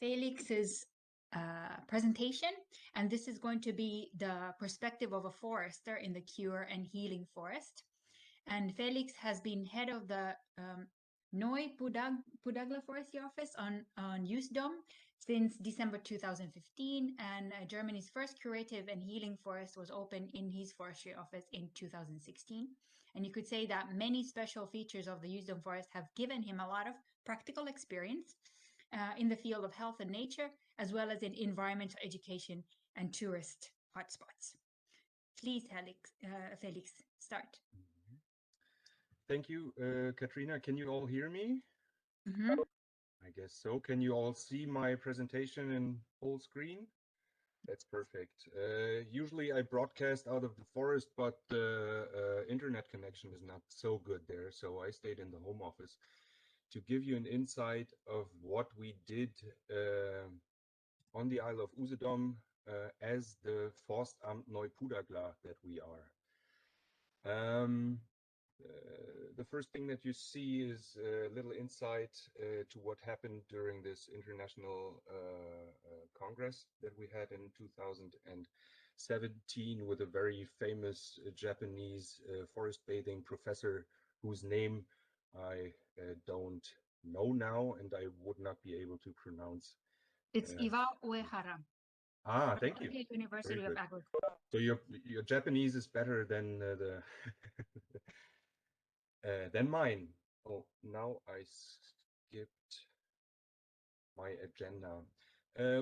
Felix's presentation, and this is going to be the perspective of a forester in the Cure and Healing Forest. And Felix has been head of the Neu-Pudagla Forestry Office on Usedom since December 2015, and Germany's first curative and healing forest was opened in his forestry office in 2016. And you could say that many special features of the Usedom forest have given him a lot of practical experience in the field of health and nature, as well as in environmental education and tourist hotspots. Please, Felix, start. Thank you, Katrina. Can you all hear me? Mm-hmm. I guess so. Can you all see my presentation in full screen? That's perfect. Usually I broadcast out of the forest, but the internet connection is not so good there. So I stayed in the home office to give you an insight of what we did on the Isle of Usedom as the Forstamt Neu-Pudagla that we are. The first thing that you see is a little insight to what happened during this international congress that we had in 2017 with a very famous Japanese forest bathing professor whose name I don't know now and I would not be able to pronounce. It's Iwao Uehara. Ah, thank you. University of Agriculture. So your Japanese is better than than mine. Oh, now I skipped my agenda.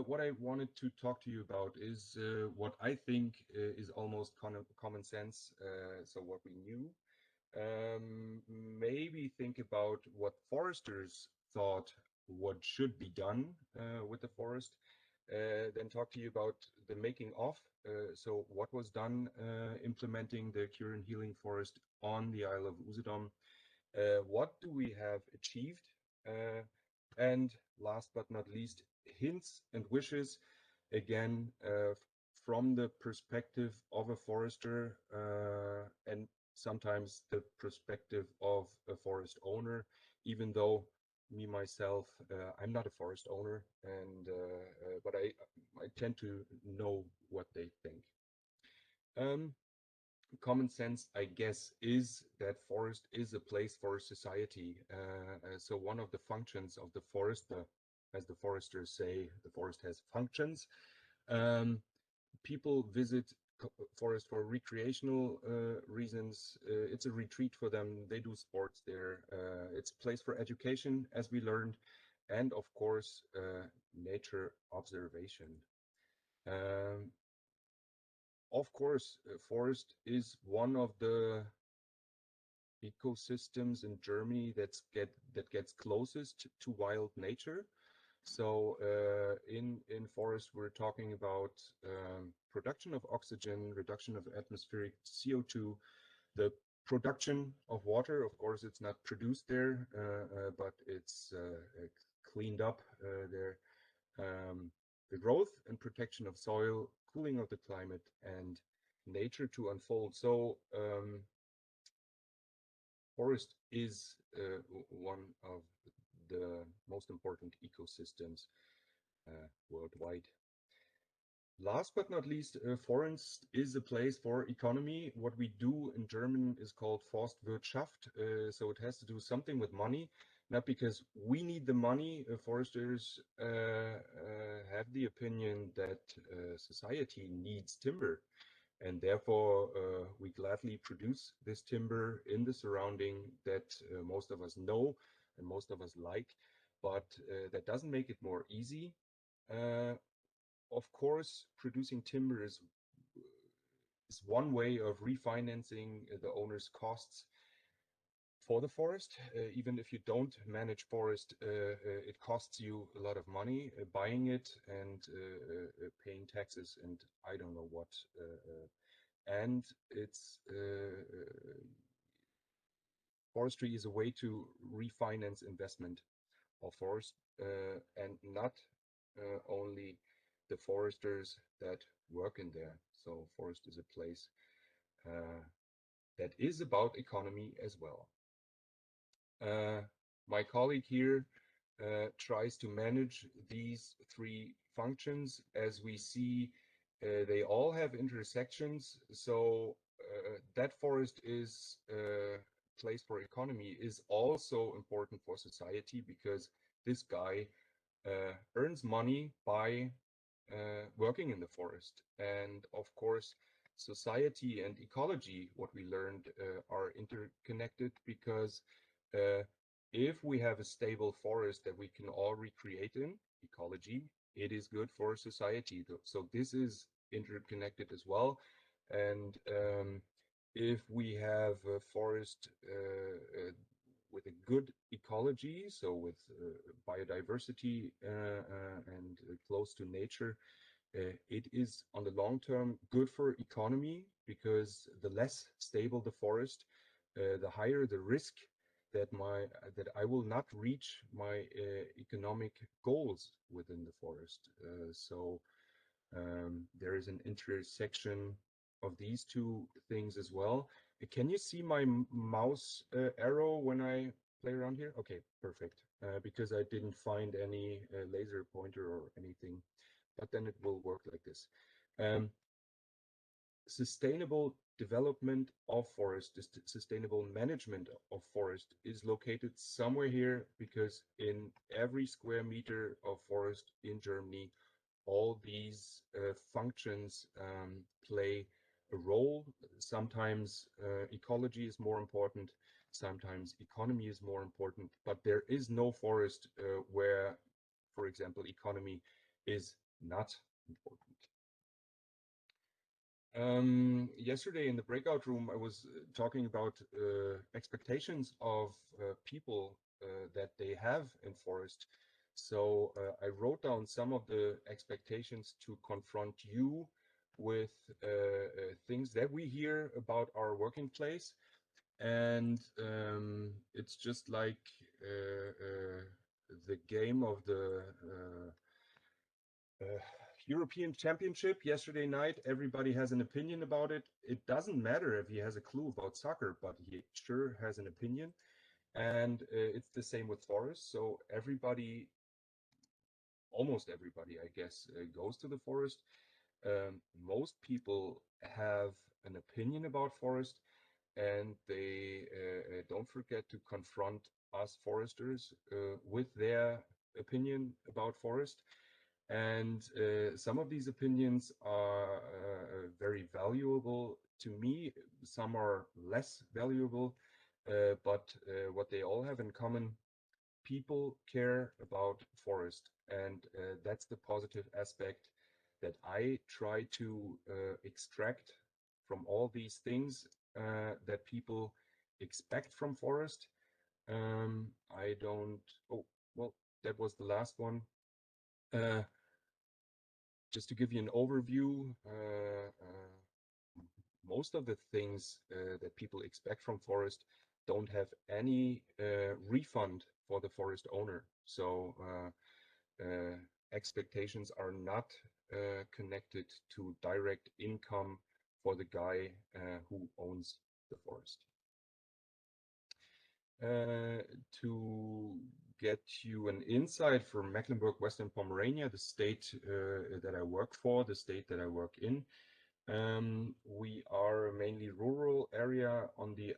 What I wanted to talk to you about is what I think is almost common sense. So what we knew. Maybe think about what foresters thought what should be done with the forest. Then talk to you about the making of. So what was done implementing the Cure and Healing Forest on the Isle of Usedom. What do we have achieved? And last but not least, hints and wishes, again, from the perspective of a forester and sometimes the perspective of a forest owner, even though me myself, I'm not a forest owner, and but I tend to know what they think. Common sense, I guess, is that forest is a place for society. So one of the functions of the forest, as the foresters say, the forest has functions. People visit forest for recreational reasons. It's a retreat for them. They do sports there. It's a place for education, as we learned, and of course, nature observation. Of course, forest is one of the ecosystems in Germany that gets closest to wild nature. So in forest, we're talking about production of oxygen, reduction of atmospheric CO2, the production of water. Of course, it's not produced there, but it's cleaned up there. The growth and protection of soil, cooling of the climate, and nature to unfold. So forest is one of the most important ecosystems worldwide. Last but not least, forest is a place for economy. What we do in German is called Forstwirtschaft. So it has to do something with money, not because we need the money. Foresters have the opinion that society needs timber. And therefore, we gladly produce this timber in the surrounding that most of us know and most of us like. But that doesn't make it more easy. Of course, producing timber is one way of refinancing the owner's costs for the forest. Even if you don't manage forest, it costs you a lot of money buying it and paying taxes and I don't know what. And it's forestry is a way to refinance investment of forest and not only the foresters that work in there. So forest is a place that is about economy as well. My colleague here tries to manage these three functions. As we see, they all have intersections. So that forest is place for economy is also important for society, because this guy earns money by working in the forest. And of course, society and ecology, what we learned, are interconnected, because uh, if we have a stable forest that we can all recreate in ecology, it is good for society. So this is interconnected as well. And if we have a forest with a good ecology, so with biodiversity and close to nature, it is on the long term good for economy, because the less stable the forest, the higher the risk that I will not reach my economic goals within the forest. There is an intersection of these two things as well. Can you see my mouse arrow when I play around here? Okay, perfect. Because I didn't find any laser pointer or anything, but then it will work like this. Um, Sustainable development of forest, sustainable management of forest is located somewhere here, because in every square meter of forest in Germany, all these functions play a role. Sometimes ecology is more important, sometimes economy is more important, but there is no forest where, for example, economy is not important. Yesterday in the breakout room, I was talking about expectations of people that they have in forest. So I wrote down some of the expectations to confront you with things that we hear about our working place. And it's just like the game of the uh, European Championship yesterday night. Everybody has an opinion about it. It doesn't matter if he has a clue about soccer, but he sure has an opinion. And it's the same with forest. So everybody, almost everybody, I guess, goes to the forest. Most people have an opinion about forest, and they don't forget to confront us foresters with their opinion about forest. And some of these opinions are very valuable to me. Some are less valuable, but what they all have in common, people care about forest. And that's the positive aspect that I try to extract from all these things that people expect from forest. I don't, oh, well, that was the last one. Uh, just to give you an overview, most of the things that people expect from forest don't have any refund for the forest owner. So expectations are not connected to direct income for the guy who owns the forest. To get you an insight for Mecklenburg-Western Pomerania, the state that I work for, the state that I work in, we are a mainly rural area on the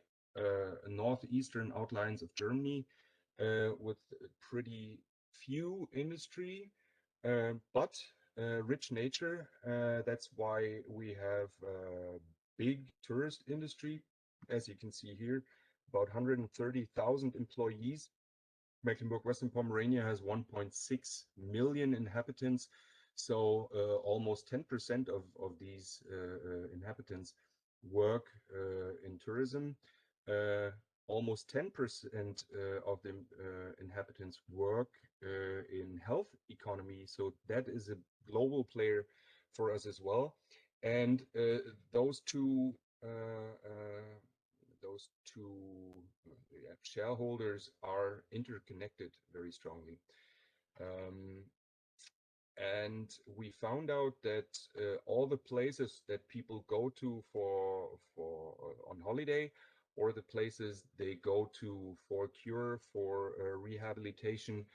northeastern outlines of Germany with pretty few industry, but rich nature. That's why we have big tourist industry, as you can see here, about 130,000 employees. Mecklenburg-Western Pomerania has 1.6 million inhabitants, so almost 10% of these inhabitants work in tourism. Almost 10% of the inhabitants work in health economy, so that is a global player for us as well. And those two shareholders are interconnected very strongly. And we found out that all the places that people go to for on holiday, or the places they go to for cure, for rehabilitation,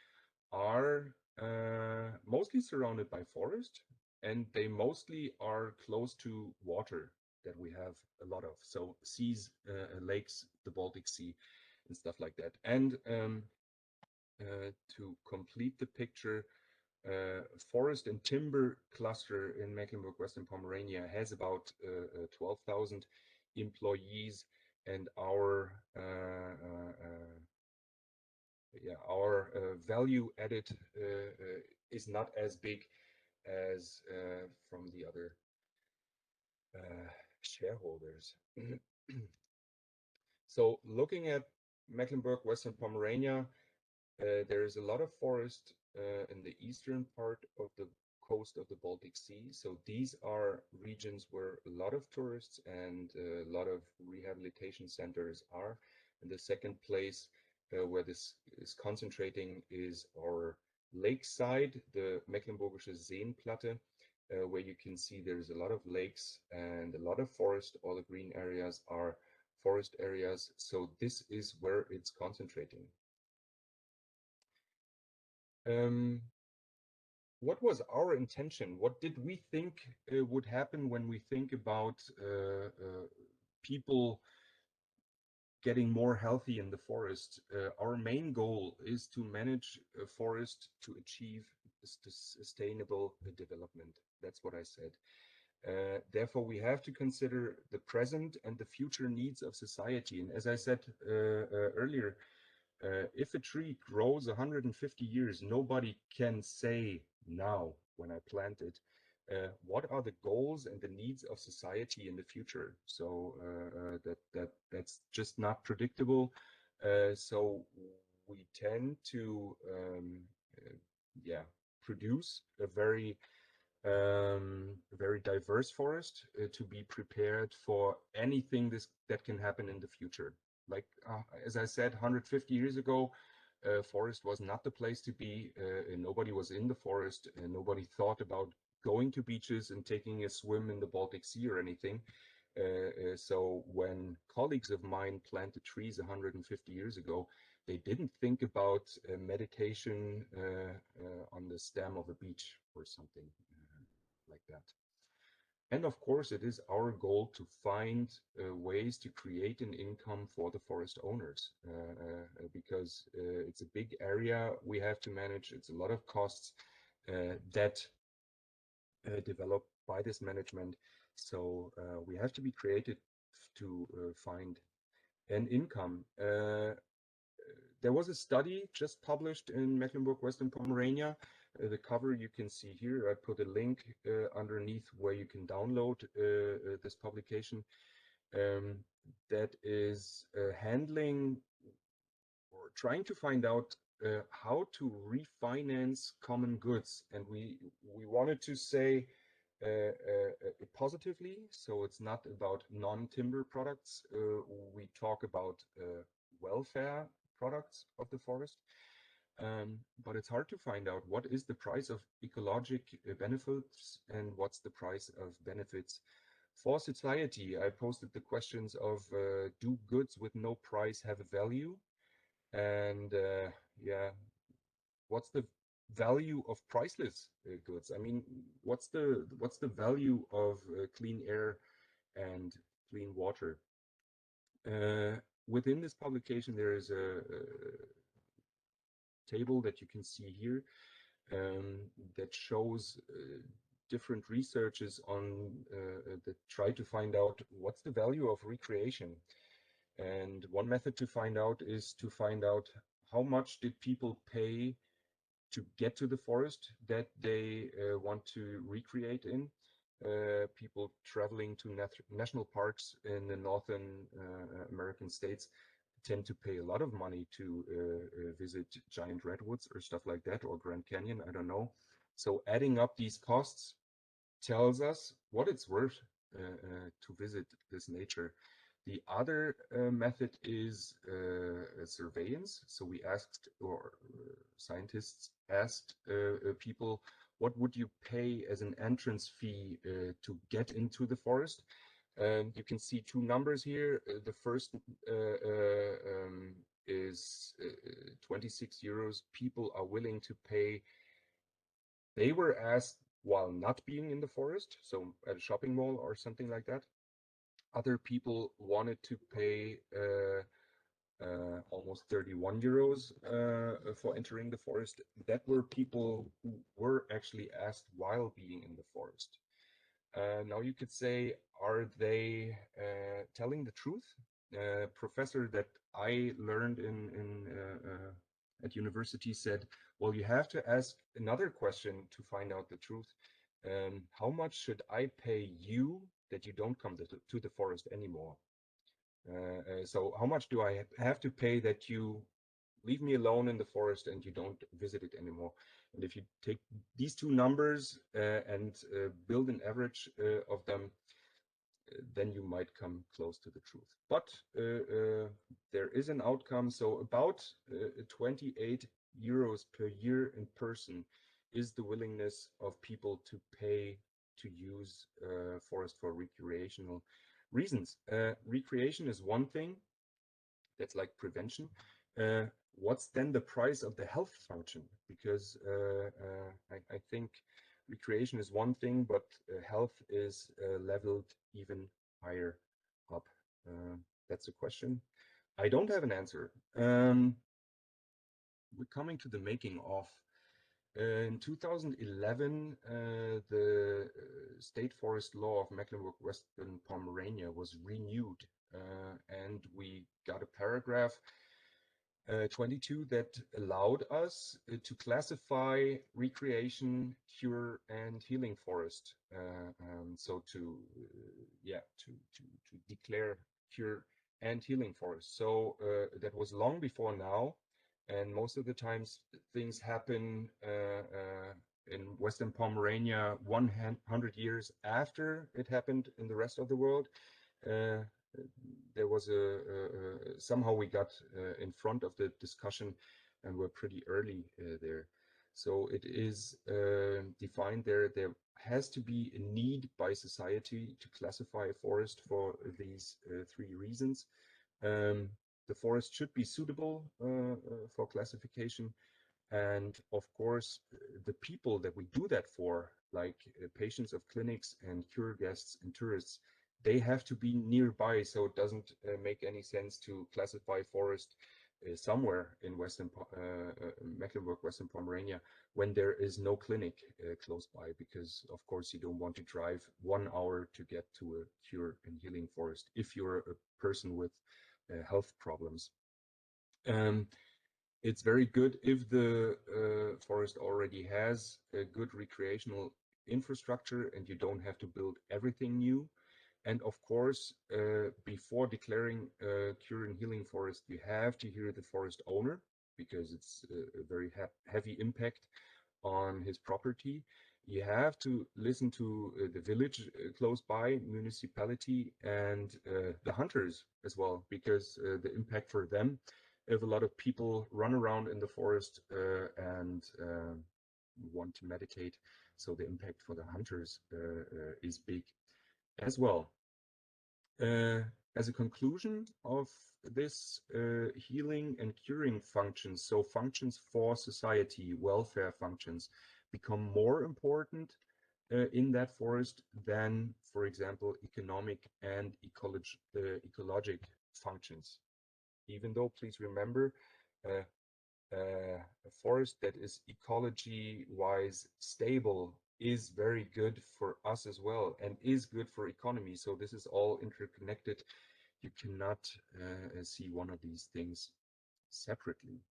are mostly surrounded by forest, and they mostly are close to water that we have a lot of. So seas, lakes, the Baltic Sea, and stuff like that. And to complete the picture, forest and timber cluster in Mecklenburg-Western Pomerania has about 12,000 employees, and our value added is not as big as from the other shareholders. So looking at Mecklenburg-Western Pomerania, there is a lot of forest in the eastern part of the coast of the Baltic Sea. So these are regions where a lot of tourists and a lot of rehabilitation centers are. And the second place where this is concentrating is our lakeside, the Mecklenburgische Seenplatte, where you can see there's a lot of lakes and a lot of forest. All the green areas are forest areas. So this is where it's concentrating. What was our intention? What did we think would happen when we think about people getting more healthy in the forest? Our main goal is to manage a forest to achieve sustainable development. That's what I said. Therefore, we have to consider the present and the future needs of society. And as I said earlier, if a tree grows 150 years, nobody can say now when I plant it, what are the goals and the needs of society in the future? So that's just not predictable. So we tend to yeah, produce a very diverse forest to be prepared for anything that can happen in the future. Like as I said, 150 years ago, forest was not the place to be. And nobody was in the forest, and nobody thought about going to beaches and taking a swim in the Baltic Sea or anything. So when colleagues of mine planted trees 150 years ago, they didn't think about meditation on the stem of a beach or something like that. And of course, it is our goal to find ways to create an income for the forest owners because it's a big area we have to manage. It's a lot of costs that developed by this management. So we have to be creative to find an income. There was a study just published in Mecklenburg-Western Pomerania. The cover you can see here. I put a link underneath where you can download this publication that is handling or trying to find out how to refinance common goods. And we wanted to say positively, so it's not about non-timber products. We talk about welfare products of the forest. But it's hard to find out what is the price of ecologic benefits and what's the price of benefits for society. I posted the questions of do goods with no price have a value? And yeah, what's the value of priceless goods? I mean, what's the value of clean air and clean water? Within this publication, there is a table that you can see here that shows different researches on that try to find out what's the value of recreation. And one method to find out is to find out how much did people pay to get to the forest that they want to recreate in. People traveling to national parks in the northern American states tend to pay a lot of money to visit giant redwoods or stuff like that, or Grand Canyon, I don't know. So adding up these costs tells us what it's worth to visit this nature. The other method is surveillance. So we asked, or scientists asked people, what would you pay as an entrance fee to get into the forest? You can see two numbers here. The first is 26 euros. People are willing to pay. They were asked while not being in the forest, so at a shopping mall or something like that. Other people wanted to pay almost 31 euros for entering the forest. That were people who were actually asked while being in the forest. Now you could say, are they telling the truth? Professor that I learned at university said, well, you have to ask another question to find out the truth. How much should I pay you that you don't come to the forest anymore? So how much do I have to pay that you leave me alone in the forest and you don't visit it anymore? And if you take these two numbers and build an average of them, then you might come close to the truth. But there is an outcome. So about 28 euros per year in person is the willingness of people to pay to use forest for recreational reasons. Recreation is one thing, that's like prevention. Uh, what's then the price of the health function? Because I think recreation is one thing, but health is leveled even higher up. That's a question. I don't have an answer. We're coming to the making of. In 2011, the state forest law of Mecklenburg-Western Pomerania was renewed, and we got a paragraph 22 that allowed us to classify recreation, cure, and healing forest. So to declare cure and healing forest. So that was long before now, and most of the times things happen in Western Pomerania 100 years after it happened in the rest of the world. There was somehow we got in front of the discussion and we're pretty early there. So it is defined there. There has to be a need by society to classify a forest for these three reasons. The forest should be suitable for classification. And of course, the people that we do that for, like patients of clinics and cure guests and tourists, they have to be nearby. So it doesn't make any sense to classify forest somewhere in Mecklenburg, Western Pomerania, when there is no clinic close by, because of course you don't want to drive 1 hour to get to a cure and healing forest if you're a person with health problems. It's very good if the forest already has a good recreational infrastructure and you don't have to build everything new. And of course, before declaring cure and healing forest, you have to hear the forest owner, because it's a very heavy impact on his property. You have to listen to the village close by, municipality, and the hunters as well, because the impact for them, if a lot of people run around in the forest and want to meditate, so the impact for the hunters is big as well. As a conclusion of this, healing and curing functions, so functions for society, welfare functions, become more important in that forest than, for example, economic and ecologic functions. Even though, please remember, uh, a forest that is ecology-wise stable is very good for us as well, and is good for economy. So this is all interconnected. You cannot see one of these things separately.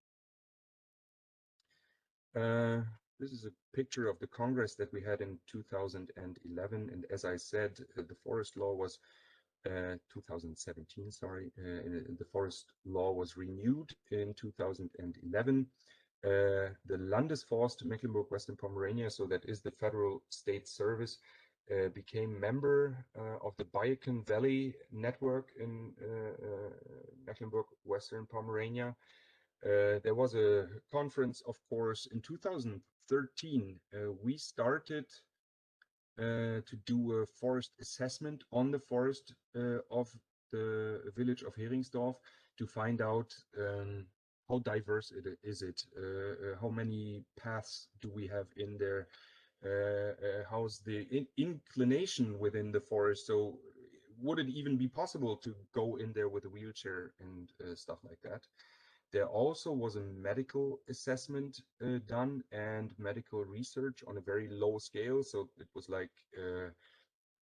This is a picture of the Congress that we had in 2011, and as I said, the forest law was 2017, sorry, the forest law was renewed in 2011. The Landesforst Mecklenburg-Western Pomerania, so that is the federal state service, became member of the Bayeken Valley network in Mecklenburg-Western Pomerania. There was a conference, of course, in 2013. We started to do a forest assessment on the forest of the village of Heringsdorf to find out how diverse is it, how many paths do we have in there, how's the inclination within the forest. So would it even be possible to go in there with a wheelchair and stuff like that? There also was a medical assessment done and medical research on a very low scale. So it was like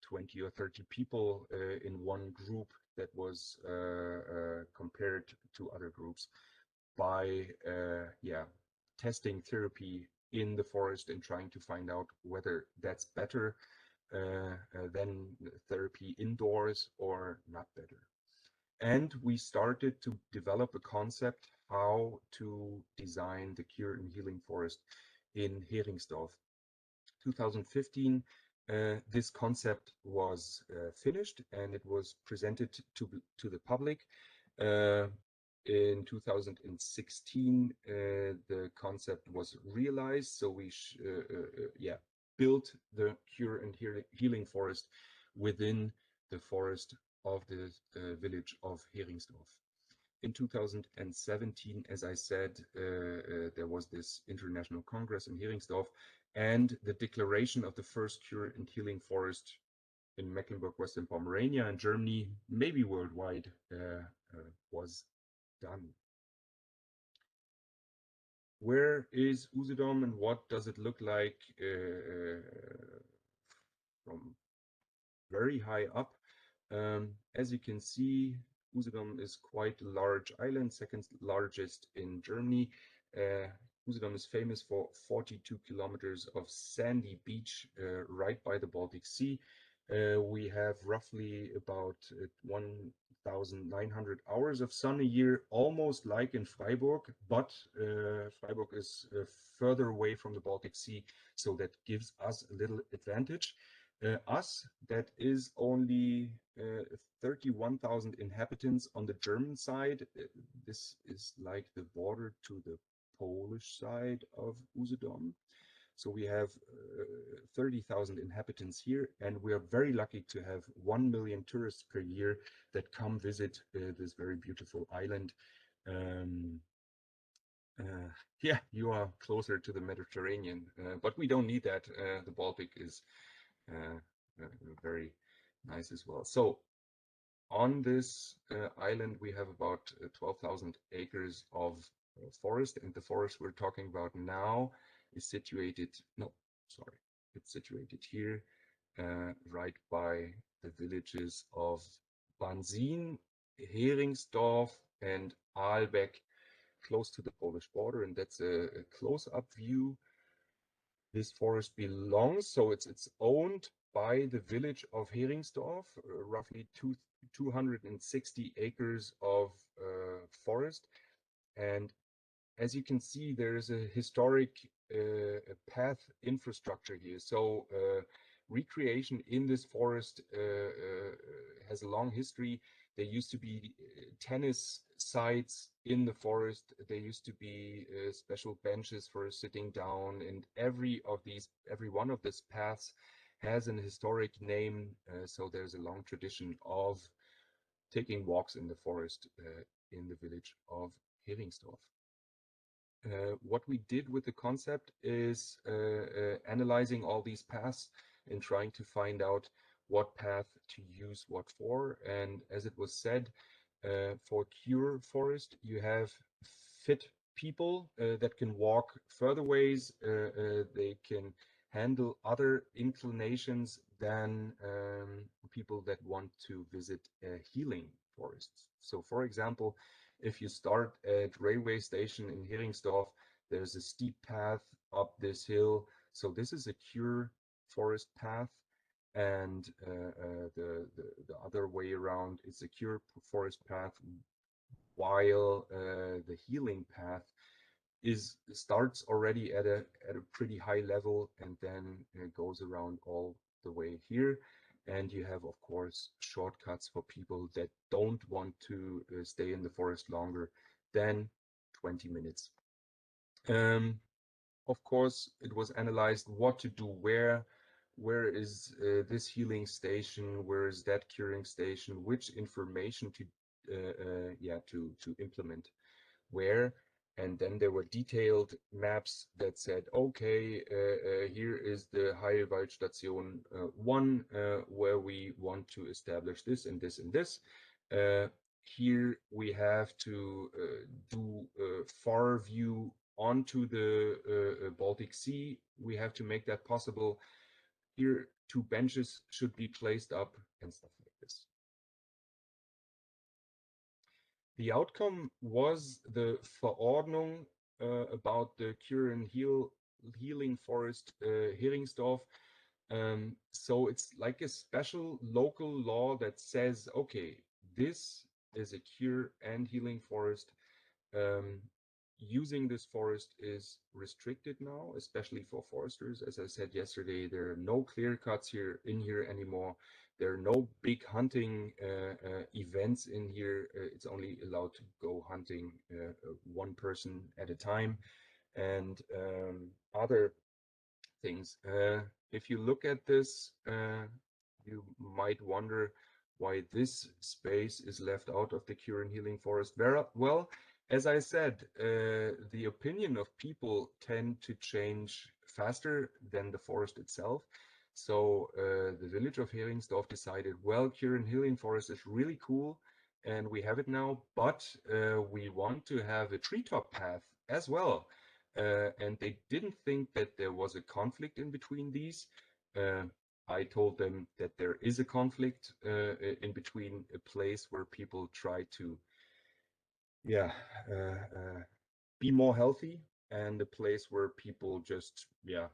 20 or 30 people in one group that was compared to other groups by testing therapy in the forest and trying to find out whether that's better than therapy indoors or not better. And we started to develop a concept how to design the cure and healing forest in Heringsdorf. 2015, this concept was finished and it was presented to the public. In 2016, the concept was realized, so we built the cure and healing forest within the forest of the village of Heringsdorf. In 2017, as I said, there was this international congress in Heringsdorf, and the declaration of the first cure and healing forest in Mecklenburg, Western Pomerania, and Germany, maybe worldwide, was done. Where is Usedom and what does it look like from very high up? As you can see, Usedom is quite a large island, second largest in Germany. Usedom is famous for 42 kilometers of sandy beach right by the Baltic Sea. We have roughly about 1,900 hours of sun a year, almost like in Freiburg, but Freiburg is further away from the Baltic Sea, so that gives us a little advantage. Us, that is only 31,000 inhabitants on the German side. This is like the border to the Polish side of Usedom. So we have 30,000 inhabitants here, and we are very lucky to have 1 million tourists per year that come visit this very beautiful island. Yeah, you are closer to the Mediterranean, but we don't need that. The Baltic is very nice as well. So on this island, we have about 12,000 acres of forest, and the forest we're talking about now is situated, no, sorry, it's situated here, right by the villages of Bansin, Heringsdorf, and Aalbeck, close to the Polish border, and that's a close-up view. This forest belongs, so it's owned by the village of Heringsdorf, roughly 260 acres of forest. And as you can see, there is a historic path infrastructure here. So recreation in this forest has a long history. There used to be tennis sites in the forest. There used to be special benches for sitting down, and every one of these paths has an historic name. So there's a long tradition of taking walks in the forest in the village of Heringsdorf. What we did with the concept is analyzing all these paths and trying to find out what path to use what for. And as it was said, for cure forest, you have fit people that can walk further ways. They can handle other inclinations than people that want to visit healing forests. So for example, if you start at railway station in Heringsdorf, there's a steep path up this hill. So this is a cure forest path, and the other way around is a cure forest path, while the healing path starts already at a pretty high level and then goes around all the way here. And you have, of course, shortcuts for people that don't want to stay in the forest longer than 20 minutes. Of course, it was analyzed what to do where is this healing station, where is that curing station, which information to yeah, to implement where. And then there were detailed maps that said, okay, here is the Heilwaldstation 1, where we want to establish this and this and this. Here we have to do far view onto the Baltic Sea. We have to make that possible. Here, 2 benches should be placed up and stuff like this. The outcome was the Verordnung about the Cure and Healing Forest Heringsdorf. So it's like a special local law that says, okay, this is a cure and healing forest. Using this forest is restricted now, especially for foresters. As I said yesterday, there are no clear cuts here anymore. There are no big hunting events in here. It's only allowed to go hunting 1 person at a time, and other things. If you look at this, you might wonder why this space is left out of the Cure and Healing Forest. Well, as I said, the opinion of people tend to change faster than the forest itself. So the village of Heringsdorf decided, well, Cure and Healing Forest is really cool, and we have it now, but we want to have a treetop path as well. And they didn't think that there was a conflict in between these. I told them that there is a conflict in between a place where people try to, yeah, be more healthy, and a place where people just, yeah,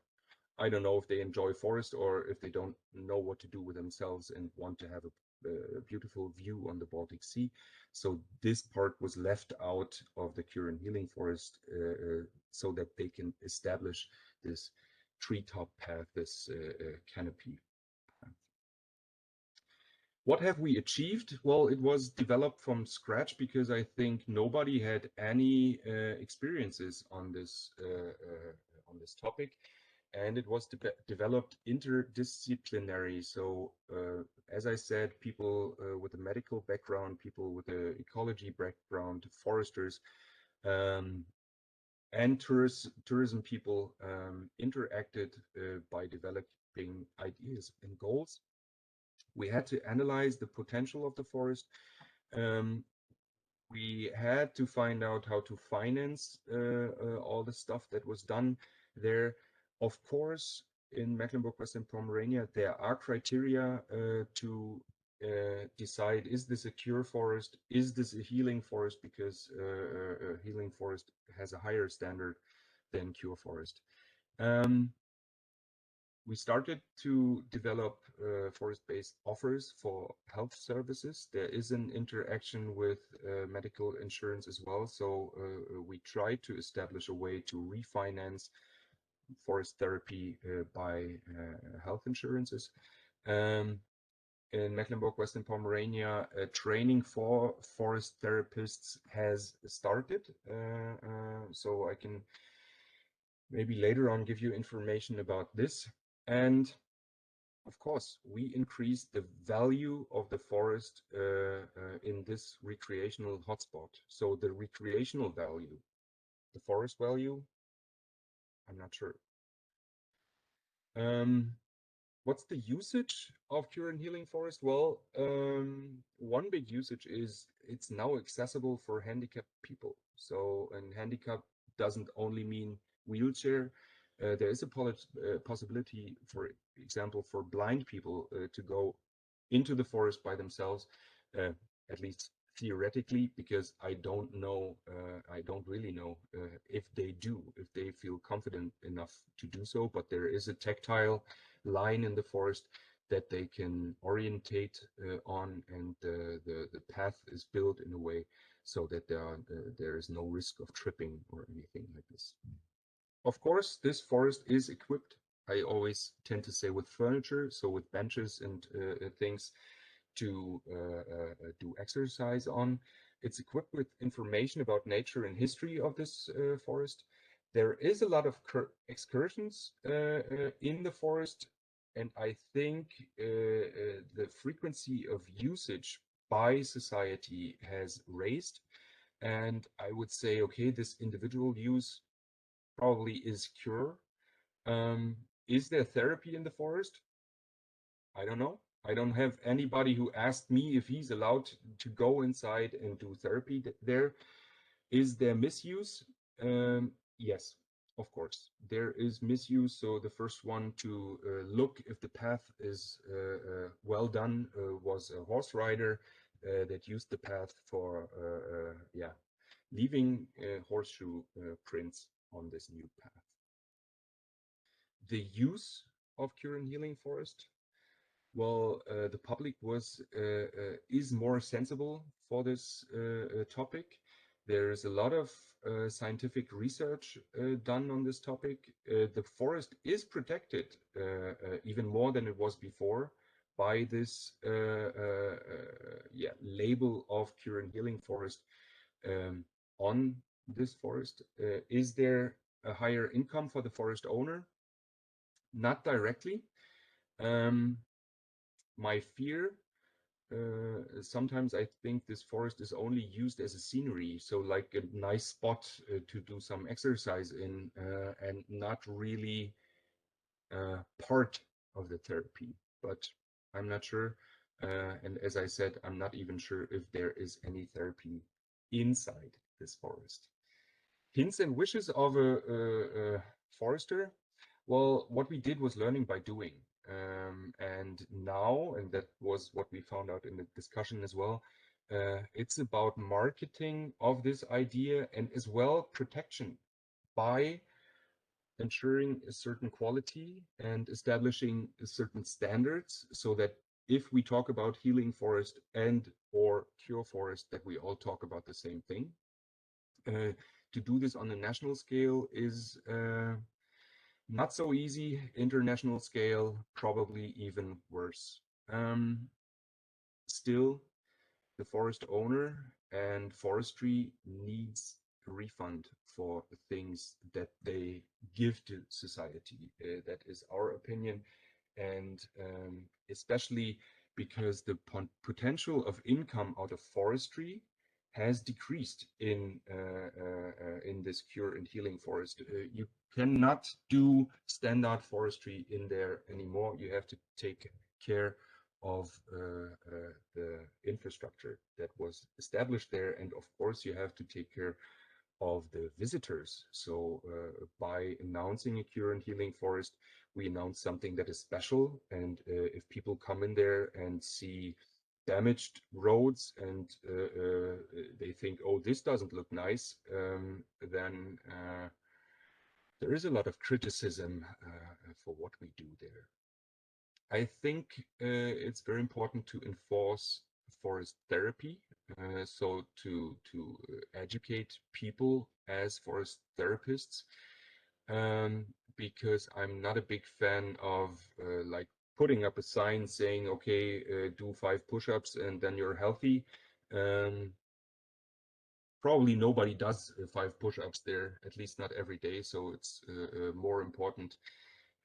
I don't know if they enjoy forest or if they don't know what to do with themselves and want to have a beautiful view on the Baltic Sea. So this part was left out of the Cure and Healing Forest so that they can establish this treetop path, this canopy. What have we achieved? Well, it was developed from scratch because I think nobody had any experiences on this topic, and it was developed interdisciplinary. So, as I said, people with a medical background, people with an ecology background, foresters, and tourism people interacted by developing ideas and goals. We had to analyze the potential of the forest. Um, we had to find out how to finance all the stuff that was done there. Of course, in Mecklenburg-Western Pomerania, there are criteria to decide, is this a cure forest? Is this a healing forest? Because a healing forest has a higher standard than cure forest. We started to develop forest-based offers for health services. There is an interaction with medical insurance as well. So we tried to establish a way to refinance forest therapy by health insurances. In Mecklenburg-Western Pomerania, training for forest therapists has started. So I can maybe later on give you information about this. And of course, we increase the value of the forest in this recreational hotspot. So the recreational value, the forest value, I'm not sure. What's the usage of Cure and Healing Forest? Well, one big usage is it's now accessible for handicapped people. So, and handicap doesn't only mean wheelchair. There is a possibility, for example, for blind people to go into the forest by themselves, uh, at least theoretically, because I don't know, I don't really know if they do, if they feel confident enough to do so, but there is a tactile line in the forest that they can orientate on, and the path is built in a way so that there is no risk of tripping or anything like this. Of course, this forest is equipped, I always tend to say, with furniture, so with benches and things to do exercise on. It's equipped with information about nature and history of this forest. There is a lot of excursions in the forest, and I think the frequency of usage by society has raised. And I would say, okay, this individual use probably is cure. Is there therapy in the forest? I don't know. I don't have anybody who asked me if he's allowed to go inside and do therapy there. Is there misuse? Yes, of course. There is misuse. So the first one to look if the path is well done was a horse rider that used the path for yeah, leaving horseshoe prints on this new path. The use of cure and healing forest, well, the public is more sensible for this topic. There is a lot of scientific research done on this topic. The forest is protected even more than it was before by this yeah, label of cure and healing forest on this forest. Is there a higher income for the forest owner? Not directly. My fear, sometimes I think this forest is only used as a scenery, so like a nice spot to do some exercise in, and not really part of the therapy. But I'm not sure. And as I said, I'm not even sure if there is any therapy inside this forest. Hints and wishes of a forester. Well, what we did was learning by doing. And now, and that was what we found out in the discussion as well, it's about marketing of this idea and as well protection by ensuring a certain quality and establishing certain standards so that if we talk about healing forest and or cure forest, that we all talk about the same thing. To do this on a national scale is not so easy. International scale, probably even worse. Still, the forest owner and forestry needs a refund for the things that they give to society. That is our opinion. And especially because the potential of income out of forestry has decreased in this cure and healing forest. You cannot do standard forestry in there anymore. You have to take care of the infrastructure that was established there, and of course you have to take care of the visitors. So by announcing a cure and healing forest, we announce something that is special. And if people come in there and see damaged roads and they think, oh, this doesn't look nice, then there is a lot of criticism for what we do there. I think it's very important to enforce forest therapy, so to educate people as forest therapists, because I'm not a big fan of like putting up a sign saying, okay, do 5 push-ups and then you're healthy. Probably nobody does 5 push-ups there, at least not every day. So it's more important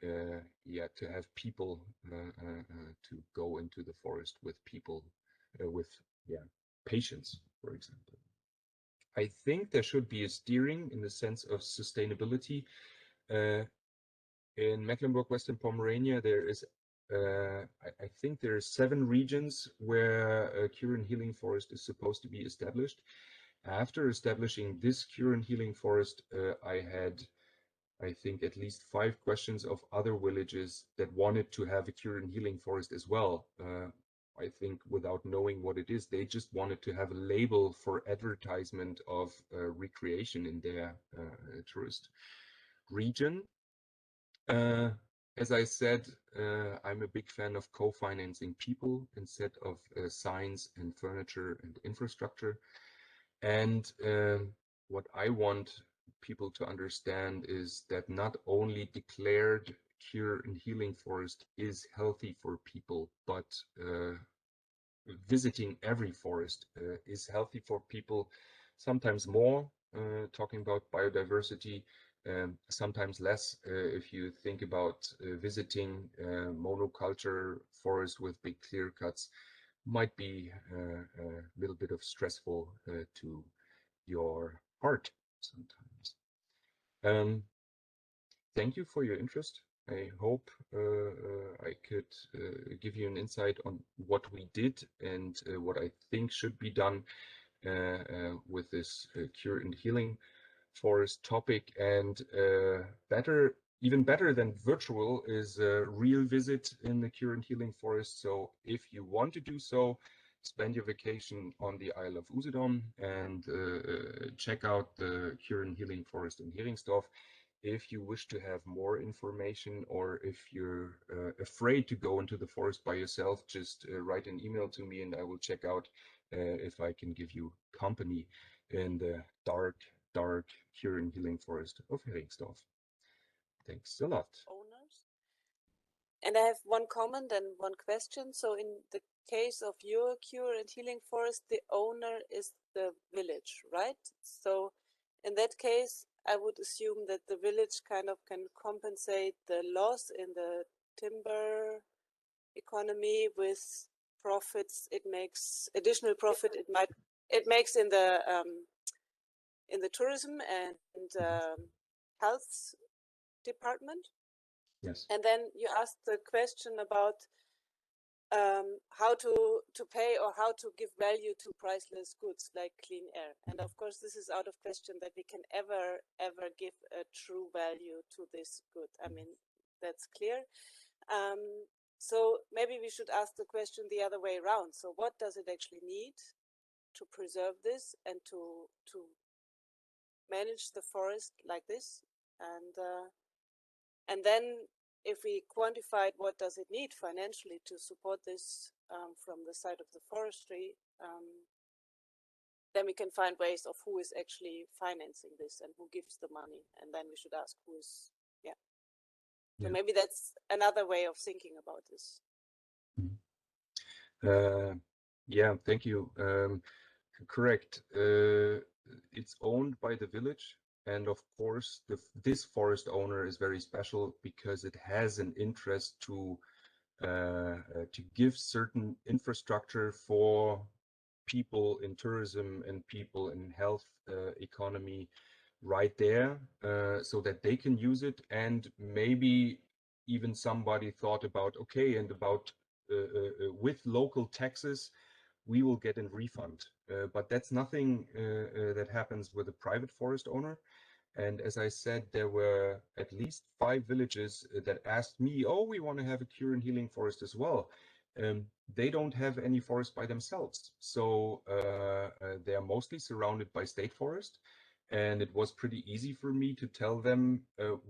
yeah, to have people to go into the forest with people with yeah, patients, for example. I think there should be a steering in the sense of sustainability. In Mecklenburg, Western Pomerania, there is I think there are 7 regions where a cure and healing forest is supposed to be established. After establishing this cure and healing forest, I had, I think, at least 5 questions of other villages that wanted to have a cure and healing forest as well. I think without knowing what it is, they just wanted to have a label for advertisement of recreation in their tourist region. As I said, I'm a big fan of co-financing people instead of signs and furniture and infrastructure. And what I want people to understand is that not only declared cure and healing forest is healthy for people, but visiting every forest is healthy for people, sometimes more, talking about biodiversity, sometimes less if you think about visiting monoculture forest with big clear cuts. might be a little bit of stressful to your heart sometimes. Thank you for your interest. I hope I could give you an insight on what we did and what I think should be done with this cure and healing forest topic. And even better than virtual is a real visit in the cure and healing forest. So if you want to do so, spend your vacation on the Isle of Usedom and check out the cure and healing forest in Heringsdorf. If you wish to have more information, or if you're afraid to go into the forest by yourself, just write an email to me and I will check out if I can give you company in the dark cure and healing forest of Heringsdorf. Thanks a lot. Owners. And I have one comment and one question. So in the case of your cure and healing forest, the owner is the village, right? So in that case, I would assume that the village kind of can compensate the loss in the timber economy with profits it makes, additional profit it makes in the tourism and health department. Yes. And then you asked the question about how to pay or how to give value to priceless goods like clean air. And of course, this is out of question that we can ever give a true value to this good. I mean, that's clear. So maybe we should ask the question the other way around. So what does it actually need to preserve this and to manage the forest like this? And then if we quantified what does it need financially to support this from the side of the forestry, then we can find ways of who is actually financing this and who gives the money. And then we should ask who is, yeah. So maybe that's another way of thinking about this. Yeah, thank you. Correct. It's owned by the village. And of course, this forest owner is very special because it has an interest to give certain infrastructure for people in tourism and people in health economy right there, so that they can use it. And maybe even somebody thought about, okay, and about with local taxes, we will get a refund. But that's nothing that happens with a private forest owner. And as I said, there were at least 5 villages that asked me, oh, we want to have a cure and healing forest as well. They don't have any forest by themselves. So they are mostly surrounded by state forest. And it was pretty easy for me to tell them how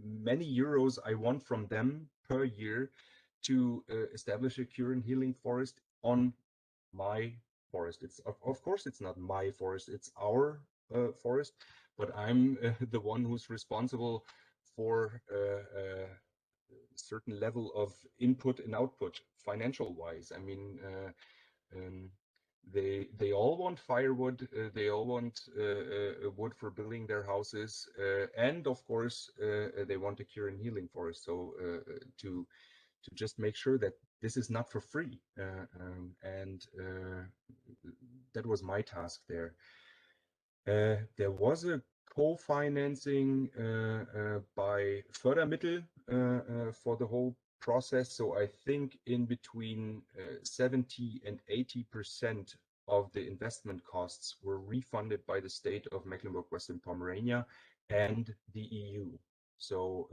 many euros I want from them per year to establish a cure and healing forest on my forest. It's of course it's not my forest, it's our forest, but I'm the one who's responsible for a certain level of input and output financial wise. I mean, they all want firewood, they all want wood for building their houses, and of course they want a cure and healing forest. So to just make sure that this is not for free. And that was my task there. There was a co-financing by Fördermittel for the whole process. So I think in between 70 and 80% of the investment costs were refunded by the state of Mecklenburg-Western Pomerania and the EU. So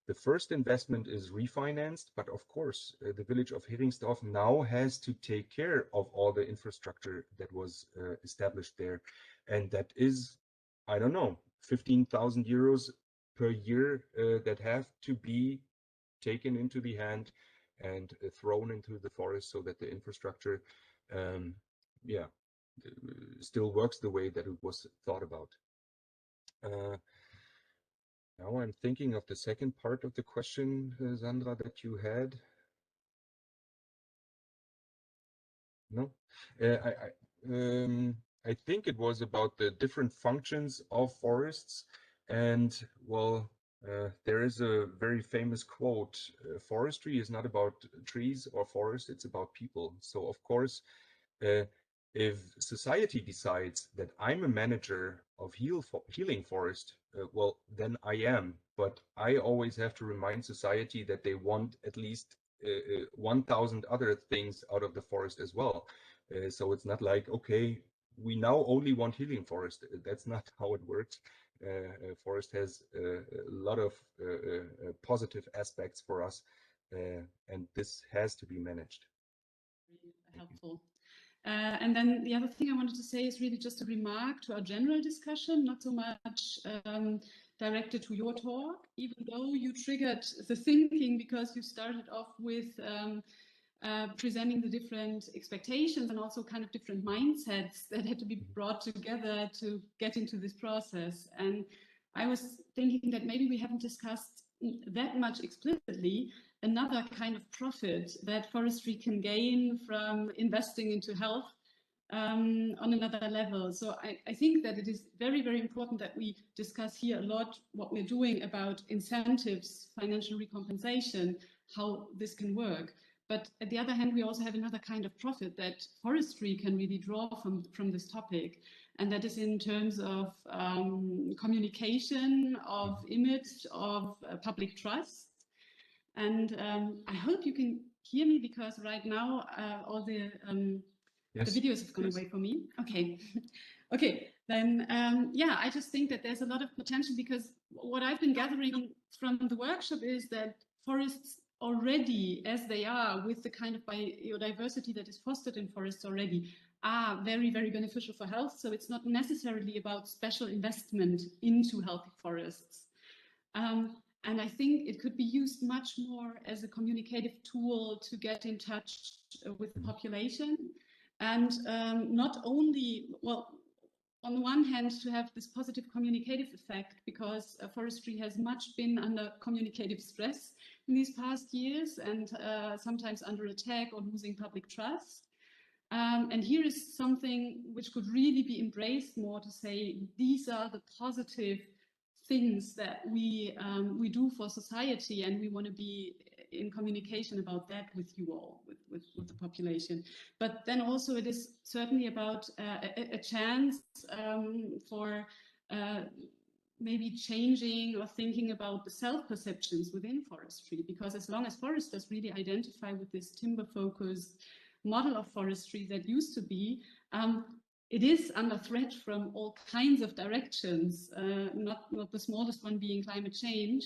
the first investment is refinanced, but of course, the village of Heringsdorf now has to take care of all the infrastructure that was established there. And that is, I don't know, 15,000 euros per year that have to be taken into the hand and thrown into the forest so that the infrastructure, still works the way that it was thought about. Now I'm thinking of the second part of the question, Sandra, that you had. No, I think it was about the different functions of forests, and well, There is a very famous quote, forestry is not about trees or forest, it's about people. So of course, uh, if society decides that I'm a manager of healing forest, well, then I am. But I always have to remind society that they want at least 1,000 other things out of the forest as well. So it's not like, okay, we now only want healing forest. That's not how it works. Forest has a lot of positive aspects for us, and this has to be managed. Helpful. And then the other thing I wanted to say is really just a remark to our general discussion, not so much directed to your talk, even though you triggered the thinking because you started off with presenting the different expectations and also kind of different mindsets that had to be brought together to get into this process. And I was thinking that maybe we haven't discussed that much explicitly another kind of profit that forestry can gain from investing into health on another level. So I think that it is very, very important that we discuss here a lot what we're doing about incentives, financial recompensation, how this can work. But at the other hand, we also have another kind of profit that forestry can really draw from this topic. And that is in terms of communication, of image, of public trust. And I hope you can hear me because right now all the videos have gone away for me. Okay. Okay, then yeah, I just think that there's a lot of potential because what I've been gathering from the workshop is that forests already, as they are, with the kind of biodiversity that is fostered in forests already, are very, very beneficial for health. So it's not necessarily about special investment into healthy forests. And I think it could be used much more as a communicative tool to get in touch with the population. And not only, well, on the one hand, to have this positive communicative effect, because forestry has much been under communicative stress in these past years and sometimes under attack or losing public trust. And here is something which could really be embraced more to say, these are the positive things that we do for society, and we want to be in communication about that with you all, with the population. But then also it is certainly about a chance for maybe changing or thinking about the self-perceptions within forestry, because as long as foresters really identify with this timber-focused model of forestry that used to be, it is under threat from all kinds of directions, not the smallest one being climate change.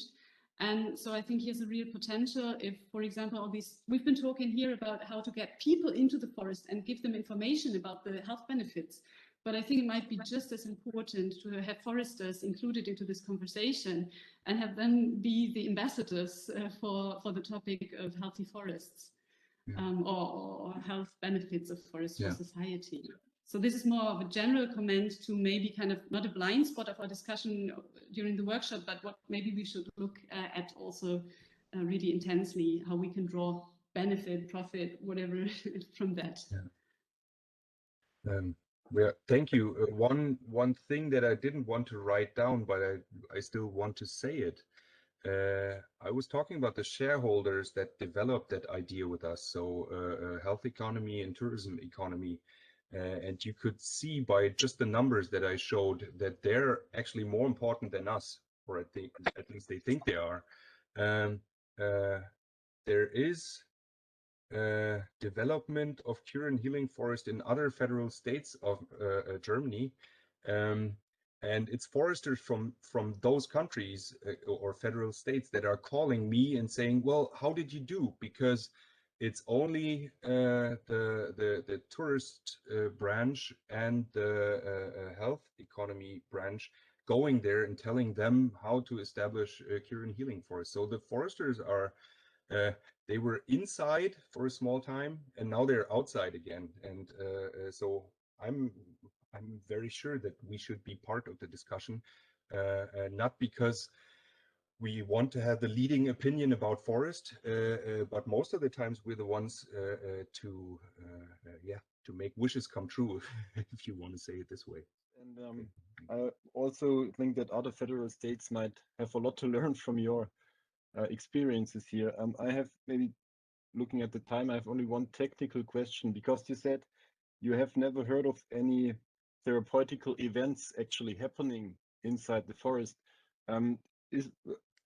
And so I think here's a real potential if, for example, all these, we've been talking here about how to get people into the forest and give them information about the health benefits. But I think it might be just as important to have foresters included into this conversation and have them be the ambassadors for the topic of healthy forests, or health benefits of forests for society. So this is more of a general comment to maybe kind of not a blind spot of our discussion during the workshop, but what maybe we should look at also really intensely, how we can draw benefit, profit, whatever from that. Yeah, thank you. One thing that I didn't want to write down, but I still want to say it. I was talking about the shareholders that developed that idea with us. So health economy and tourism economy. And you could see by just the numbers that I showed that they're actually more important than us, or at least they think they are. There is development of cure and healing forest in other federal states of Germany. And it's foresters from those countries or federal states that are calling me and saying, well, how did you do? Because it's only the tourist branch and the health economy branch going there and telling them how to establish cure and healing forests. So the foresters are, they were inside for a small time and now they're outside again. And so I'm very sure that we should be part of the discussion, not because we want to have the leading opinion about forest, but most of the times we're the ones to make wishes come true, if you want to say it this way. And I also think that other federal states might have a lot to learn from your experiences here. I have maybe looking at the time, I have only one technical question, because you said you have never heard of any therapeutical events actually happening inside the forest. Um, is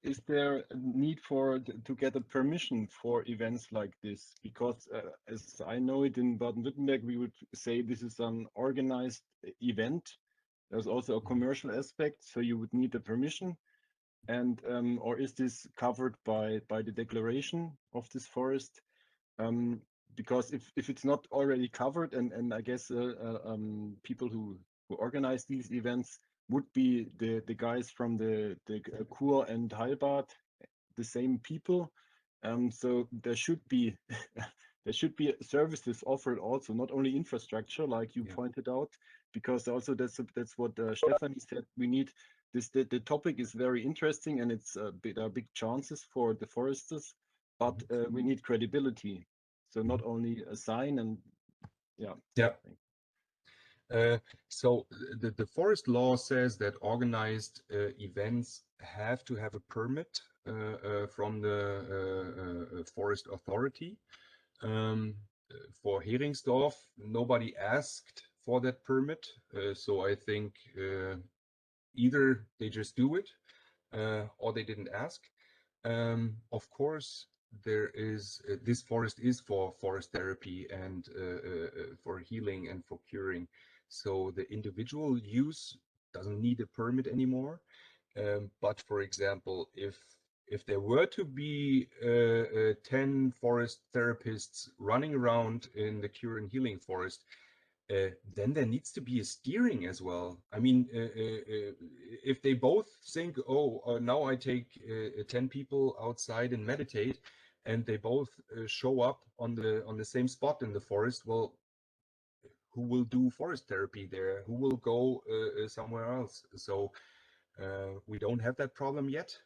is there a need for to get a permission for events like this? Because as I know it in Baden-Württemberg, we would say this is an organized event. There's also a commercial aspect, so you would need a permission. And or is this covered by the declaration of this forest? Because if it's not already covered, and I guess people who organize these events would be the guys from the Kur and Heilbad, the same people. So there should be there should be services offered also, not only infrastructure like you pointed out, because also that's what Stephanie said. We need this. The topic is very interesting, and there are big chances for the foresters, but we need credibility. So not only a sign and yeah. So the forest law says that organized events have to have a permit from the forest authority. For Heringsdorf, nobody asked for that permit, so I think either they just do it or they didn't ask. Of course, there is this forest is for forest therapy and for healing and for curing. So the individual use doesn't need a permit anymore. But for example, if there were to be 10 forest therapists running around in the cure and healing forest, then there needs to be a steering as well. I mean, if they both think, oh, now I take 10 people outside and meditate, and they both show up on the same spot in the forest, well, who will do forest therapy there? Who will go somewhere else? So we don't have that problem yet.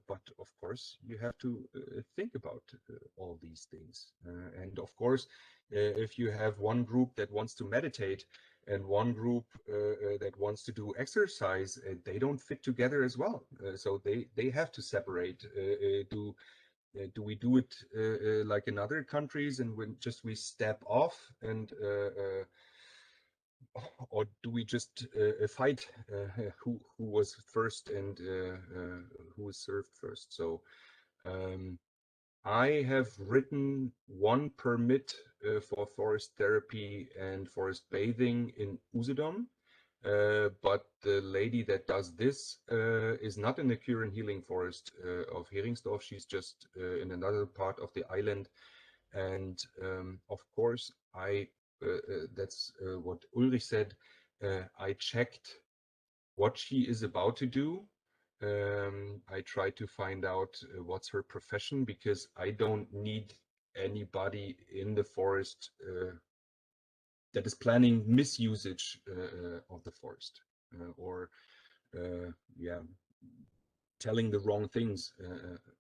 But of course, you have to think about all these things. And of course, if you have one group that wants to meditate and one group that wants to do exercise, they don't fit together as well. So they have to separate. Do we do it like in other countries, and when just we step off and or do we just fight who was first and who was served first? So I have written one permit for forest therapy and forest bathing in Usedom, but the lady that does this is not in the cure and healing forest of Heringsdorf. She's just in another part of the island. And of course, that's what Ulrich said. I checked what she is about to do. I try to find out what's her profession, because I don't need anybody in the forest that is planning misusage of the forest or telling the wrong things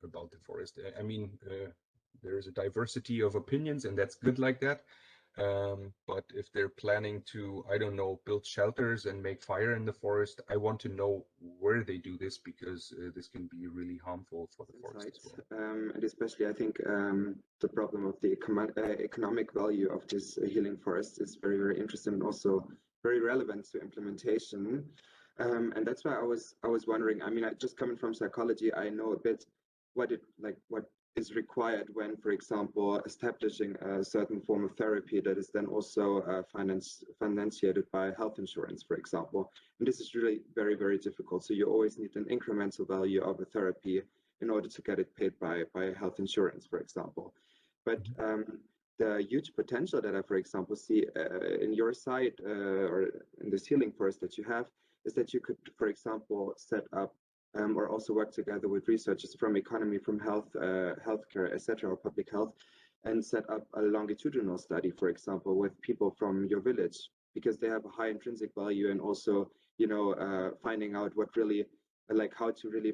about the forest. I mean, there is a diversity of opinions, and that's good like that. But if they're planning to, I don't know, build shelters and make fire in the forest, I want to know where they do this, because this can be really harmful for the forest as well. And especially, I think the problem of the economic value of this healing forest is very, very interesting, and also very relevant to implementation. And that's why I was wondering. I mean, just coming from psychology, I know a bit what is required when, for example, establishing a certain form of therapy that is then also financed by health insurance, for example. And this is really very, very difficult. So you always need an incremental value of a therapy in order to get it paid by health insurance, for example. But the huge potential that I, for example, see in your site or in this healing forest that you have is that you could, for example, set up or also work together with researchers from economy, from health, healthcare, etc., or public health, and set up a longitudinal study, for example, with people from your village, because they have a high intrinsic value, and also, you know, finding out what really, like, how to really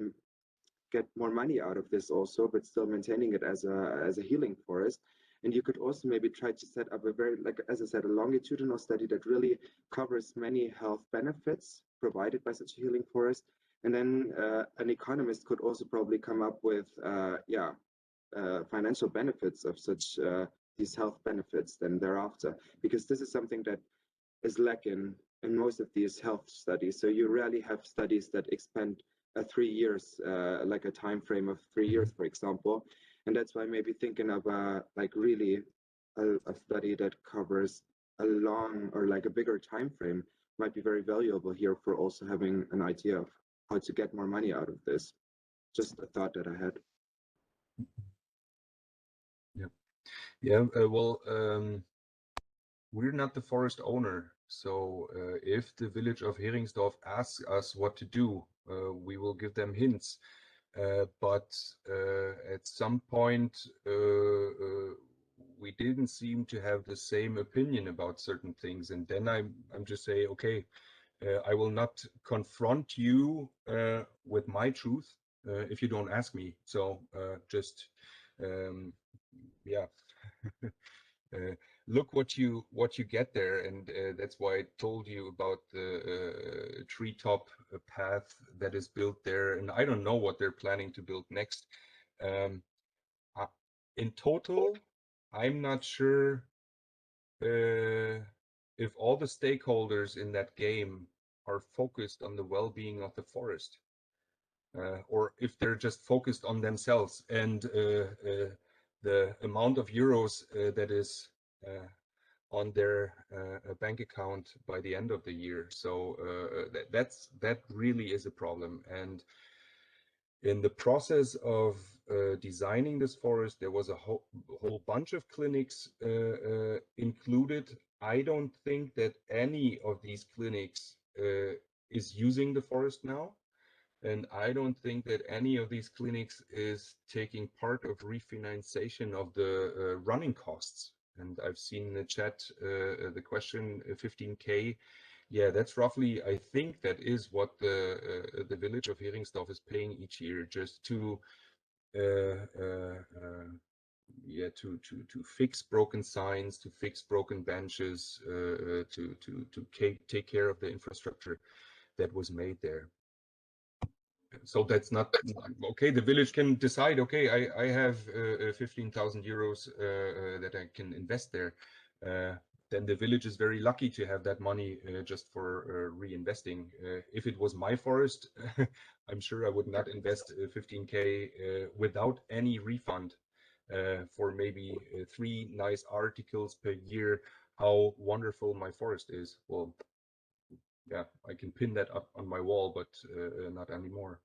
get more money out of this also, but still maintaining it as a healing forest. And you could also maybe try to set up a very, like, as I said, a longitudinal study that really covers many health benefits provided by such a healing forest. And then an economist could also probably come up with, financial benefits of such these health benefits then thereafter, because this is something that is lacking in most of these health studies. So you rarely have studies that expand 3 years, like a time frame of 3 years, for example. And that's why maybe thinking of like really a study that covers a long or like a bigger time frame might be very valuable here for also having an idea of how to get more money out of this. Just a thought that I had. We're not the forest owner, so if the village of Heringsdorf asks us what to do, we will give them hints. But at some point, we didn't seem to have the same opinion about certain things, and then I'm just saying, okay, I will not confront you with my truth if you don't ask me. So just yeah. Look what you get there, and that's why I told you about the treetop path that is built there, and I don't know what they're planning to build next. In total, I'm not sure if all the stakeholders in that game are focused on the well-being of the forest, or if they're just focused on themselves and the amount of euros that is on their bank account by the end of the year. So that really is a problem. And in the process of designing this forest, there was a whole bunch of clinics included. I don't think that any of these clinics is using the forest now. And I don't think that any of these clinics is taking part of refinancing of the running costs. And I've seen in the chat the question 15K. Yeah, that's roughly, I think that is what the village of Heringsdorf is paying each year just to fix broken signs, to fix broken benches, to take care of the infrastructure that was made there. So that's not okay. The village can decide, okay, I have 15,000 euros that I can invest there. Then the village is very lucky to have that money just for reinvesting. If it was my forest, I'm sure I would not invest 15K without any refund for maybe 3 nice articles per year, how wonderful my forest is. Well, yeah, I can pin that up on my wall, but not anymore.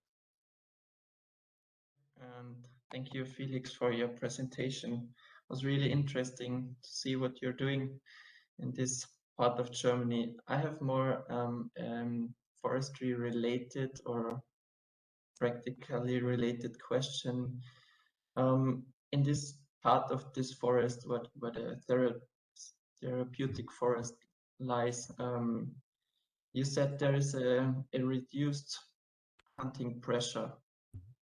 And thank you, Felix, for your presentation. It was really interesting to see what you're doing in this part of Germany. I have more forestry related or practically related question. In this part of this forest, where the therapeutic forest lies, you said there is a reduced hunting pressure.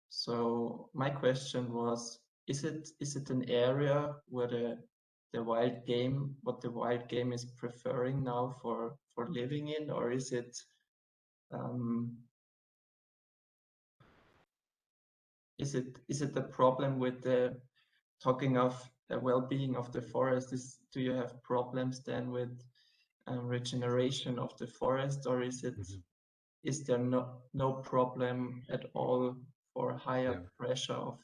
So my question was, is it an area where the wild game, what the wild game is preferring now for living in, or is it a problem with the talking of the well-being of the forest? Do you have problems then with regeneration of the forest, or is it is there no problem at all for higher pressure of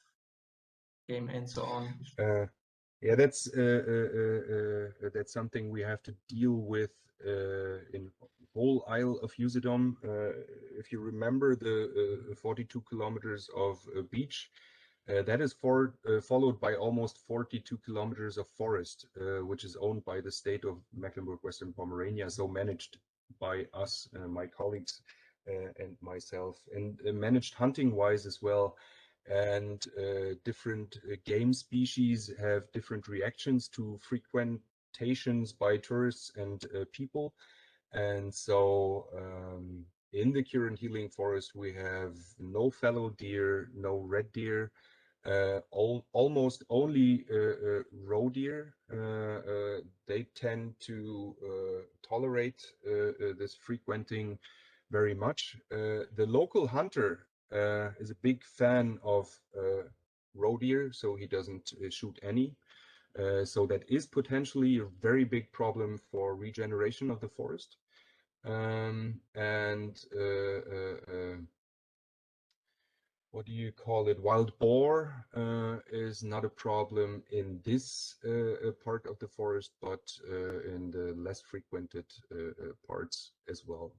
game and so on? Yeah, that's something we have to deal with in whole Isle of Usedom. If you remember the 42 kilometers of beach, that is followed by almost 42 kilometers of forest, which is owned by the state of Mecklenburg-Western Pomerania, so managed by us, my colleagues and myself, and managed hunting-wise as well. And different game species have different reactions to frequentations by tourists and people. And so in the current healing forest, we have no fallow deer, no red deer, almost only roe deer. They tend to tolerate this frequenting very much. The local hunter is a big fan of roe deer, so he doesn't shoot any. So that is potentially a very big problem for regeneration of the forest. What do you call it? Wild boar is not a problem in this part of the forest, but in the less frequented parts as well.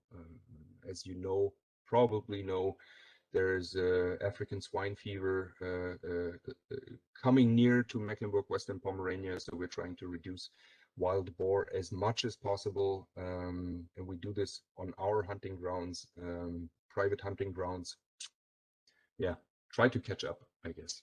As you know, probably know, there's African swine fever coming near to Mecklenburg, Western Pomerania, so we're trying to reduce wild boar as much as possible, and we do this on our hunting grounds, private hunting grounds. Yeah, try to catch up, I guess.